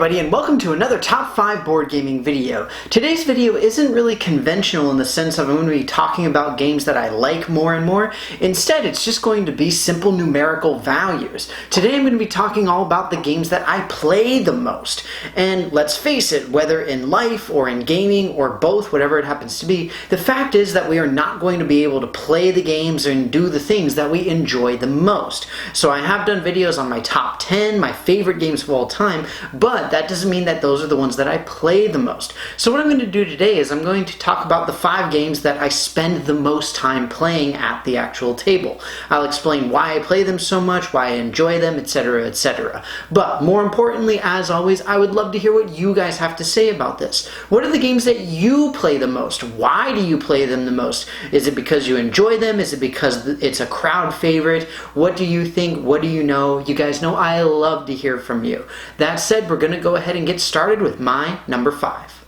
everybody, and welcome to another Top 5 board gaming video. Today's video isn't really conventional in the sense of I'm going to be talking about games that I like more and more. Instead, it's just going to be simple numerical values. Today I'm going to be talking all about the games that I play the most. And let's face it, whether in life or in gaming or both, whatever it happens to be, the fact is that we are not going to be able to play the games and do the things that we enjoy the most. So I have done videos on my top 10, my favorite games of all time, but that doesn't mean that those are the ones that I play the most. So what I'm going to do today is I'm going to talk about the 5 games that I spend the most time playing at the actual table. I'll explain why I play them so much, why I enjoy them, etc., etc. But more importantly, as always, I would love to hear what you guys have to say about this. What are the games that you play the most? Why do you play them the most? Is it because you enjoy them? Is it because it's a crowd favorite? What do you think? What do you know? You guys know I love to hear from you. That said, we're going to go ahead and get started with my number 5.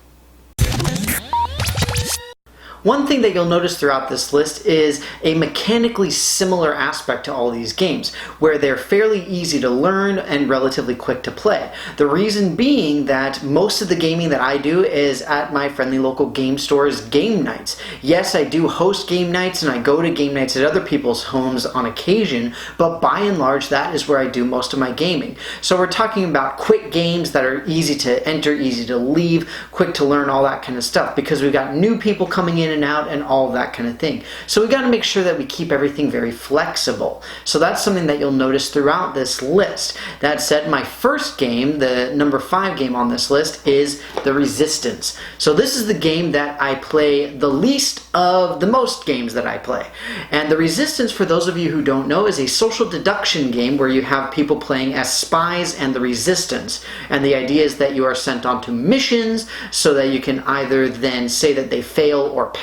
One thing that you'll notice throughout this list is a mechanically similar aspect to all these games, where they're fairly easy to learn and relatively quick to play. The reason being that most of the gaming that I do is at my friendly local game store's game nights. Yes, I do host game nights and I go to game nights at other people's homes on occasion, but by and large that is where I do most of my gaming. So we're talking about quick games that are easy to enter, easy to leave, quick to learn, all that kind of stuff, because we've got new people coming in and out and all of that kind of thing. So we got to make sure that we keep everything very flexible. So that's something that you'll notice throughout this list. That said, my first game, the number 5 game on this list, is The Resistance. So this is the game that I play the least of the most games that I play. And The Resistance, for those of you who don't know, is a social deduction game where you have people playing as spies and the resistance. And the idea is that you are sent onto missions so that you can either then say that they fail or pass.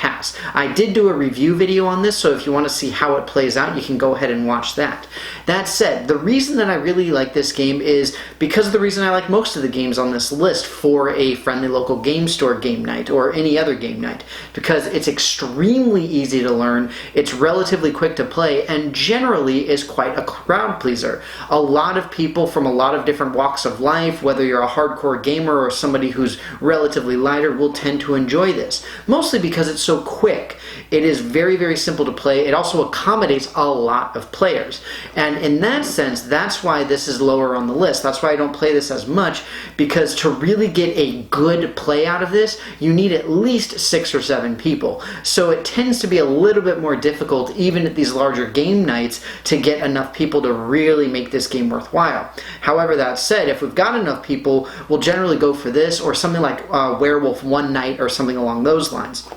I did do a review video on this, so if you want to see how it plays out, you can go ahead and watch that. That said, the reason that I really like this game is because of the reason I like most of the games on this list for a friendly local game store game night or any other game night, because it's extremely easy to learn, it's relatively quick to play, and generally is quite a crowd pleaser. A lot of people from a lot of different walks of life, whether you're a hardcore gamer or somebody who's relatively lighter, will tend to enjoy this. Mostly because it's so quick. It is very, very simple to play. It also accommodates a lot of players. And in that sense, that's why this is lower on the list. That's why I don't play this as much, because to really get a good play out of this, you need at least 6 or 7 people. So it tends to be a little bit more difficult, even at these larger game nights, to get enough people to really make this game worthwhile. However, that said, if we've got enough people, we'll generally go for this or something like Werewolf One Night or something along those lines.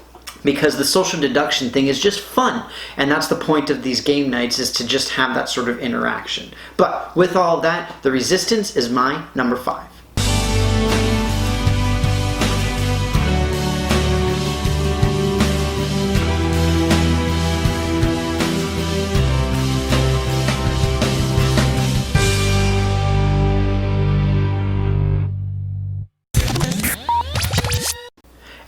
Because the social deduction thing is just fun, and that's the point of these game nights, is to just have that sort of interaction. But with all that, The Resistance is my number 5.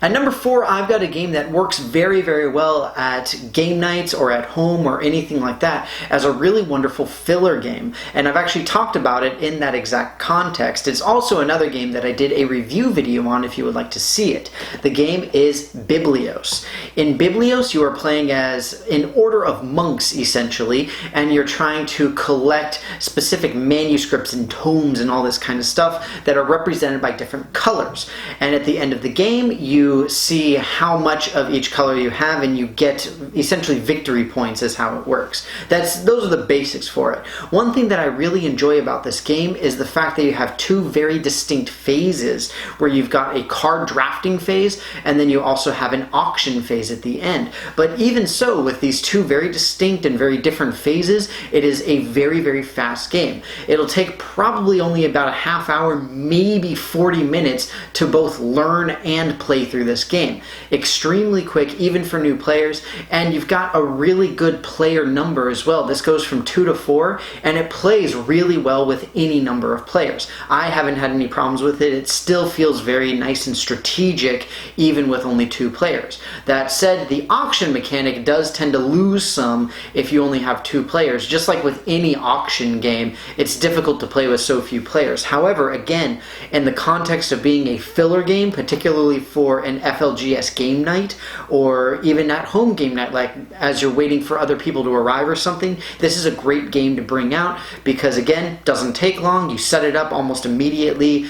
At number 4, I've got a game that works very, very well at game nights or at home or anything like that as a really wonderful filler game. And I've actually talked about it in that exact context. It's also another game that I did a review video on if you would like to see it. The game is Biblios. In Biblios, you are playing as an order of monks, essentially, and you're trying to collect specific manuscripts and tomes and all this kind of stuff that are represented by different colors. And at the end of the game, you see how much of each color you have, and you get essentially victory points is how it works. Those are the basics for it. One thing that I really enjoy about this game is the fact that you have 2 very distinct phases, where you've got a card drafting phase and then you also have an auction phase at the end. But even so, with these 2 very distinct and very different phases, it is a very, very fast game. It'll take probably only about a half hour, maybe 40 minutes to both learn and play through through this game. Extremely quick, even for new players, and you've got a really good player number as well. This goes from 2 to 4, and it plays really well with any number of players. I haven't had any problems with it. It still feels very nice and strategic, even with only 2 players. That said, the auction mechanic does tend to lose some if you only have 2 players. Just like with any auction game, it's difficult to play with so few players. However, again, in the context of being a filler game, particularly for an FLGS game night, or even at home game night, like as you're waiting for other people to arrive or something, this is a great game to bring out because, again, doesn't take long. You set it up almost immediately,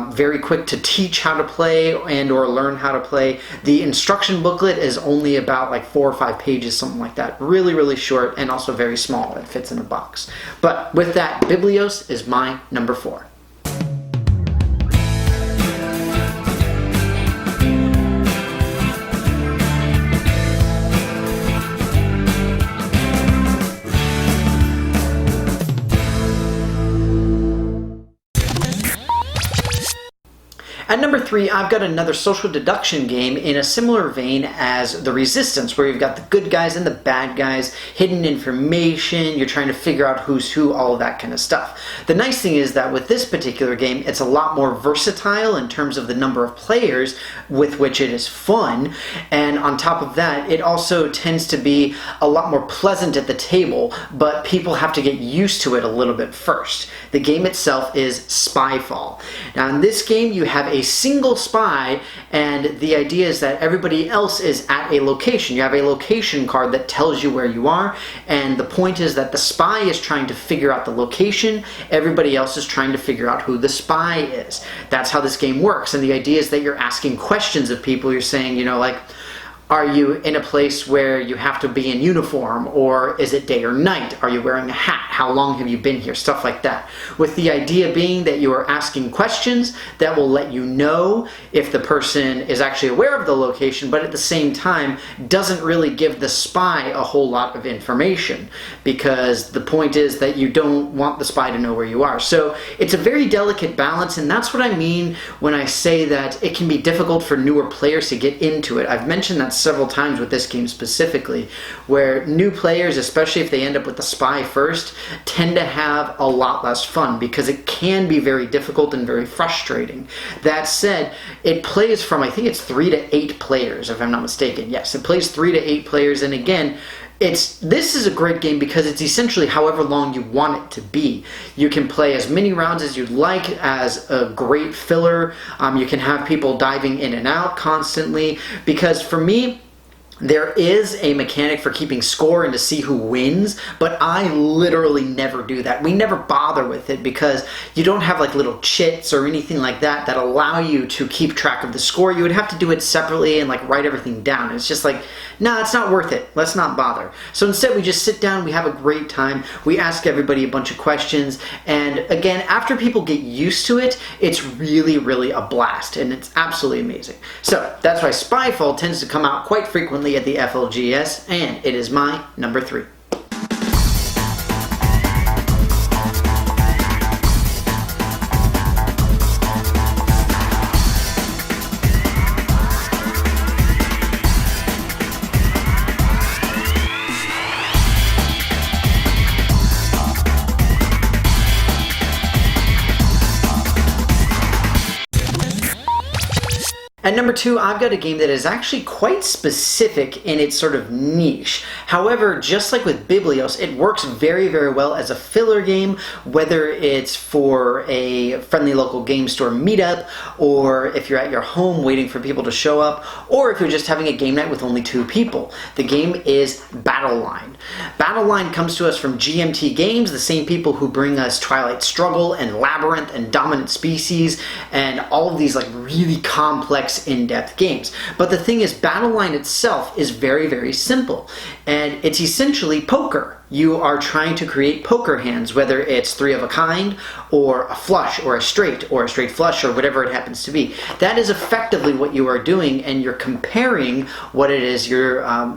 very quick to teach how to play and or learn how to play. The instruction booklet is only about like 4 or 5 pages, something like that. Really, really short and also very small. It fits in a box. But with that, Biblios is my number 4. At number 3, I've got another social deduction game in a similar vein as The Resistance, where you've got the good guys and the bad guys, hidden information, you're trying to figure out who's who, all of that kind of stuff. The nice thing is that with this particular game, it's a lot more versatile in terms of the number of players with which it is fun, and on top of that, it also tends to be a lot more pleasant at the table, but people have to get used to it a little bit first. The game itself is Spyfall. Now in this game, you have a single spy, and the idea is that everybody else is at a location. You have a location card that tells you where you are, and the point is that the spy is trying to figure out the location, everybody else is trying to figure out who the spy is. That's how this game works, and the idea is that you're asking questions of people. You're saying, you know, like, are you in a place where you have to be in uniform, or is it day or night? Are you wearing a hat? How long have you been here? Stuff like that. With the idea being that you are asking questions that will let you know if the person is actually aware of the location, but at the same time doesn't really give the spy a whole lot of information, because the point is that you don't want the spy to know where you are. So it's a very delicate balance, and that's what I mean when I say that it can be difficult for newer players to get into it. I've mentioned that several times with this game specifically, where new players, especially if they end up with the spy first, tend to have a lot less fun because it can be very difficult and very frustrating. That said, it plays from, I think it's 3 to 8 players, if I'm not mistaken. Yes, it plays 3 to 8 players, and again, this is a great game because it's essentially however long you want it to be. You can play as many rounds as you'd like as a great filler. You can have people diving in and out constantly, because for me, there is a mechanic for keeping score and to see who wins, but I literally never do that. We never bother with it because you don't have like little chits or anything like that that allow you to keep track of the score. You would have to do it separately and like write everything down. It's just like, nah, it's not worth it. Let's not bother. So instead we just sit down, we have a great time, we ask everybody a bunch of questions, and again, after people get used to it, it's really, really a blast, and it's absolutely amazing. So that's why Spyfall tends to come out quite frequently at the FLGS, and it is my number 3. At number 2, I've got a game that is actually quite specific in its sort of niche. However, just like with Biblios, it works very, very well as a filler game, whether it's for a friendly local game store meetup, or if you're at your home waiting for people to show up, or if you're just having a game night with only 2 people. The game is Battle Line. Battle Line comes to us from GMT Games, the same people who bring us Twilight Struggle and Labyrinth and Dominant Species and all of these like really complex in-depth games. But the thing is, Battle Line itself is very, very simple. And And it's essentially poker. You are trying to create poker hands, whether it's three of a kind, or a flush, or a straight flush, or whatever it happens to be. That is effectively what you are doing, and you're comparing what it is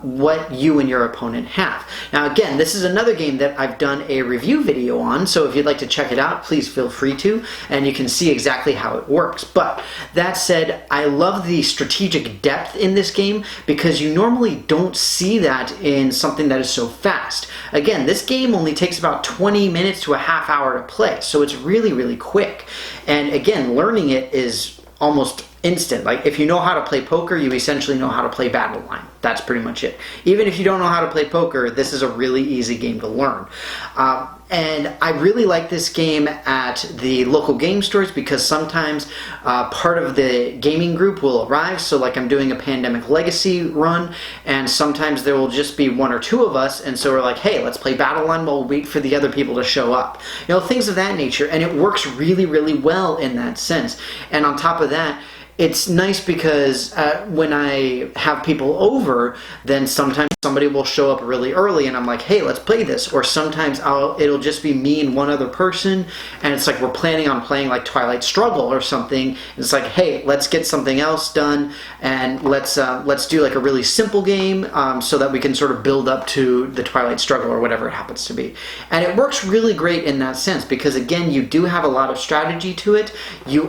what you and your opponent have. Now again, this is another game that I've done a review video on, so if you'd like to check it out, please feel free to, and you can see exactly how it works. But that said, I love the strategic depth in this game because you normally don't see that in something that is so fast. Again, this game only takes about 20 minutes to a half hour to play, so it's really, really quick. And again, learning it is almost instant. Like, if you know how to play poker, you essentially know how to play Battle Line. That's pretty much it. Even if you don't know how to play poker, this is a really easy game to learn. And I really like this game at the local game stores because sometimes part of the gaming group will arrive. So like I'm doing a Pandemic Legacy run, and sometimes there will just be one or two of us, and so we're like, hey, let's play Battle Line while we wait for the other people to show up. You know, things of that nature, and it works really, really well in that sense. And on top of that, it's nice because when I have people over, then sometimes somebody will show up really early and I'm like, hey, let's play this. Or sometimes it'll just be me and one other person, and it's like we're planning on playing like Twilight Struggle or something. It's like, hey, let's get something else done, and let's do like a really simple game so that we can sort of build up to the Twilight Struggle or whatever it happens to be. And it works really great in that sense because, again, you do have a lot of strategy to it. You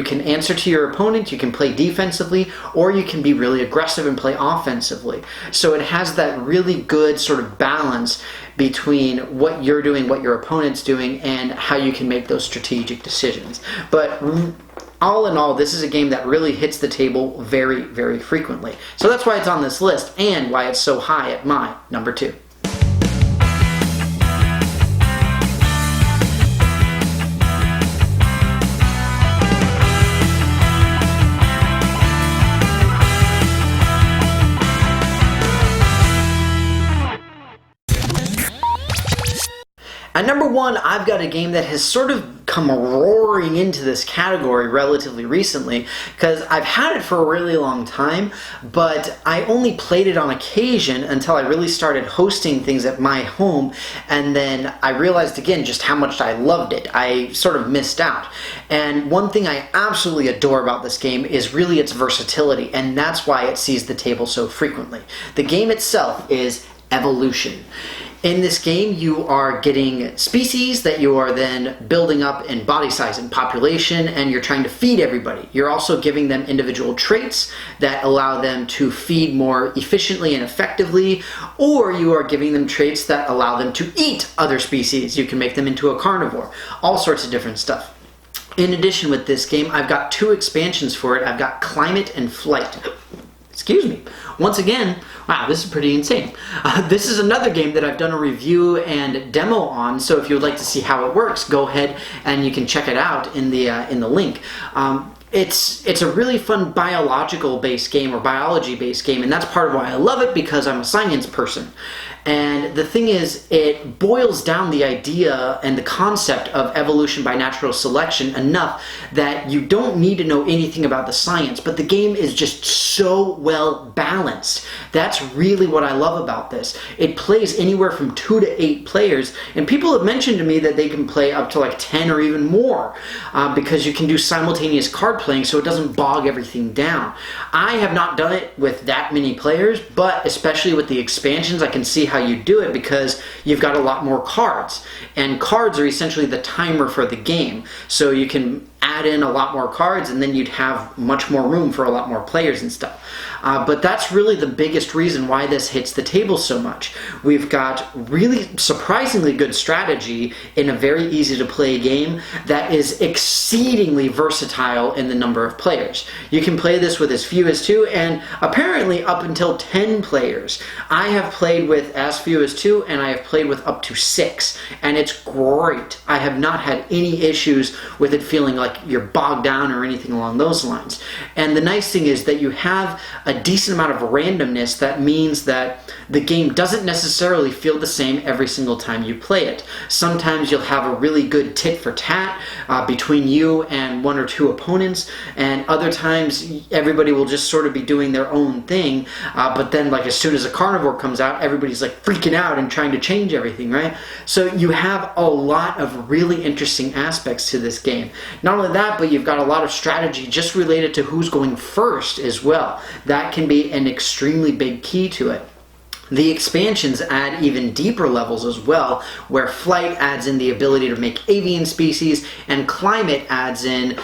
can answer to your opponent, you can play defensively, or you can be really aggressive and play offensively. So it has that really good sort of balance between what you're doing, what your opponent's doing, and how you can make those strategic decisions. But all in all, this is a game that really hits the table very, very frequently. So that's why it's on this list and why it's so high at my number 2. At number 1, I've got a game that has sort of come roaring into this category relatively recently because I've had it for a really long time, but I only played it on occasion until I really started hosting things at my home, and then I realized again just how much I loved it. I sort of missed out. And one thing I absolutely adore about this game is really its versatility, and that's why it sees the table so frequently. The game itself is Evolution. In this game, you are getting species that you are then building up in body size and population, and you're trying to feed everybody. You're also giving them individual traits that allow them to feed more efficiently and effectively, or you are giving them traits that allow them to eat other species. You can make them into a carnivore. All sorts of different stuff. In addition, with this game, I've got 2 expansions for it. I've got Climate and Flight. Excuse me. Once again, wow, this is pretty insane. This is another game that I've done a review and demo on, so if you would like to see how it works, go ahead and you can check it out in the link. It's a really fun biological-based game or biology-based game, and that's part of why I love it, because I'm a science person. And the thing is, it boils down the idea and the concept of evolution by natural selection enough that you don't need to know anything about the science, but the game is just so well balanced. That's really what I love about this. It plays anywhere from 2 to 8 players, and people have mentioned to me that they can play up to like 10 or even more because you can do simultaneous card playing, so it doesn't bog everything down. I have not done it with that many players, but especially with the expansions, I can see how you do it because you've got a lot more cards, and cards are essentially the timer for the game, so you can add in a lot more cards and then you'd have much more room for a lot more players and stuff. But that's really the biggest reason why this hits the table so much. We've got really surprisingly good strategy in a very easy to play game that is exceedingly versatile in the number of players. You can play this with as few as 2 and apparently up until 10 players. I have played with as few as 2 and I have played with up to 6, and it's great. I have not had any issues with it feeling like like you're bogged down or anything along those lines. And the nice thing is that you have a decent amount of randomness. That means that the game doesn't necessarily feel the same every single time you play it. Sometimes you'll have a really good tit for tat between you and one or two opponents, and other times everybody will just sort of be doing their own thing, but then like as soon as a carnivore comes out, everybody's like freaking out and trying to change everything, right? So you have a lot of really interesting aspects to this game. Not only that, but you've got a lot of strategy just related to who's going first as well. That can be an extremely big key to it. The expansions add even deeper levels as well, where flight adds in the ability to make avian species, and climate adds in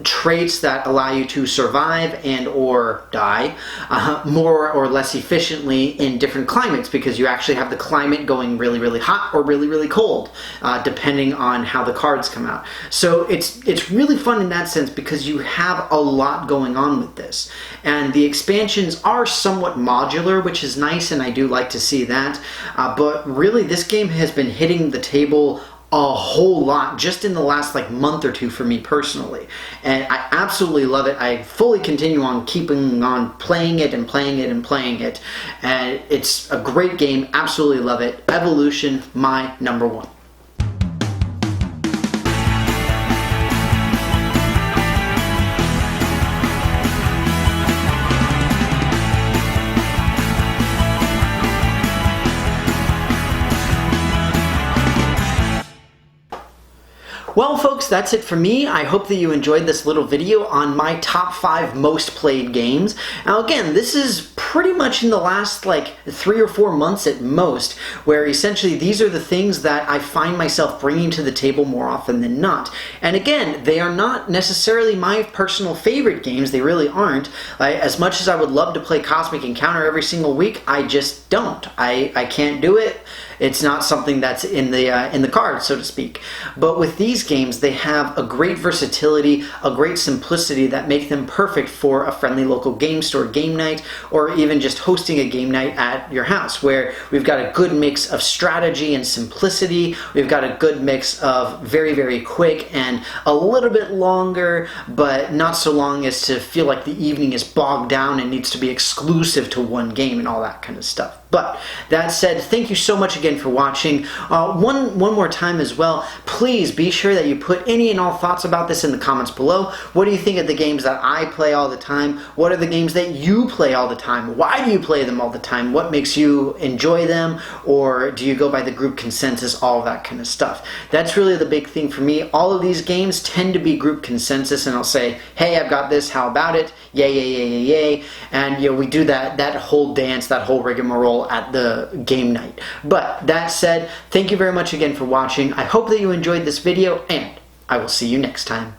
traits that allow you to survive and or die more or less efficiently in different climates, because you actually have the climate going really, really hot or really, really cold, depending on how the cards come out. So it's really fun in that sense, because you have a lot going on with this. And the expansions are somewhat modular, which is nice, and I do like to see that. But really, this game has been hitting the table a whole lot just in the last like month or two for me personally, and I absolutely love it. I fully continue on keeping on playing it and playing it and playing it, and it's a great game. Absolutely love it. Evolution, my number one. Well, folks, that's it for me. I hope that you enjoyed this little video on my top 5 most played games. Now, again, this is pretty much in the last like 3 or 4 months at most, where essentially these are the things that I find myself bringing to the table more often than not. And again, they are not necessarily my personal favorite games. They really aren't. As much as I would love to play Cosmic Encounter every single week, I just don't. I can't do it. It's not something that's in the cards, so to speak. But with these games, they have a great versatility, a great simplicity that make them perfect for a friendly local game store game night, or even just hosting a game night at your house, where we've got a good mix of strategy and simplicity. We've got a good mix of very, very quick and a little bit longer, but not so long as to feel like the evening is bogged down and needs to be exclusive to one game and all that kind of stuff. But that said, thank you so much again for watching. One more time as well, please be sure that you put any and all thoughts about this in the comments below. What do you think of the games that I play all the time? What are the games that you play all the time? Why do you play them all the time? What makes you enjoy them? Or do you go by the group consensus? All of that kind of stuff. That's really the big thing for me. All of these games tend to be group consensus, and I'll say, hey, I've got this, how about it? Yay, yay, yay, yay, yay. And we do that whole dance, that whole rigmarole at the game night. But that said, thank you very much again for watching. I hope that you enjoyed this video, and I will see you next time.